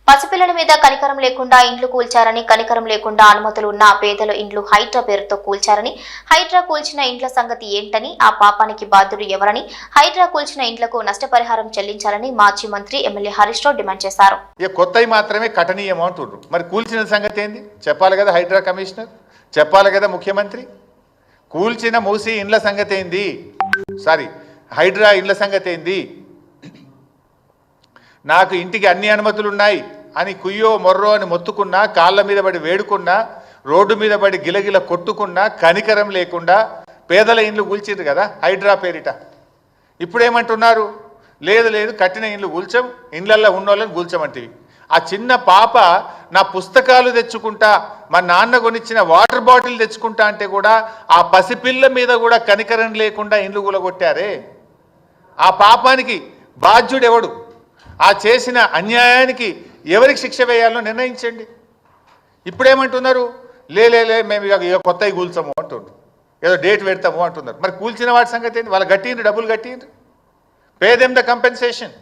పసిపిల్లల మీద కనికరం లేకుండా ఇండ్లు కూల్చారని, కనికరం లేకుండా అనుమతులు ఉన్న పేదల ఇండ్లు హైడ్రా పేరుతో కూల్చారని, హైడ్రా కూల్చిన ఇండ్ల సంగతి ఏంటని, ఆ పాపానికి బాధ్యుడు ఎవరని, హైడ్రా కూల్చిన ఇండ్లకు నష్టపరిహారం చెల్లించాలని మాజీ మంత్రి ఎమ్మెల్యే హరీష్ రావు డిమాండ్ చేశారు. కొత్తవి మాత్రమే కఠినీయం అంటున్నారు. మరి కూల్చిన సంగతి ఏంది చెప్పాలి కదా, హైడ్రా కమిషనర్ చెప్పాలి కదా, ముఖ్యమంత్రి. కూల్చిన మూసి ఇండ్ల సంగతి ఏంది, హైడ్రా ఇండ్ల సంగతి ఏంది, నాకు ఇంటికి అన్ని అనుమతులు ఉన్నాయి అని కుయ్యో మొర్రో అని మొత్తుకున్నా, కాళ్ళ మీద పడి వేడుకున్నా, రోడ్డు మీద పడి గిలగిల కొట్టుకున్నా, కనికరం లేకుండా పేదల ఇండ్లు కూల్చిండ్రు కదా హైడ్రా పేరిట. ఇప్పుడేమంటున్నారు, లేదు లేదు కట్టిన ఇండ్లు కూల్చం, ఇండ్లల్లో ఉన్నోళ్ళని కూల్చమంటివి. ఆ చిన్న పాప నా పుస్తకాలు తెచ్చుకుంటా, మా నాన్న కొనిచ్చిన వాటర్ బాటిల్ తెచ్చుకుంటా అంటే కూడా ఆ పసిపిల్ల మీద కూడా కనికరం లేకుండా ఇండ్లు కూలగొట్టారే. ఆ పాపానికి బాధ్యుడు ఎవడు, ఆ చేసిన అన్యాయానికి ఎవరికి శిక్ష వేయాలో నిర్ణయించండి. ఇప్పుడేమంటున్నారు, లే మేము ఇక కొత్తవి కూల్చము అంటున్నారు, ఏదో డేట్ పెడతాము అంటున్నారు. మరి కూల్చిన వాటి సంగతి ఏంటి, వాళ్ళు కట్టిండ్రు, డబ్బులు కట్టిండ్రు. Pay them the compensation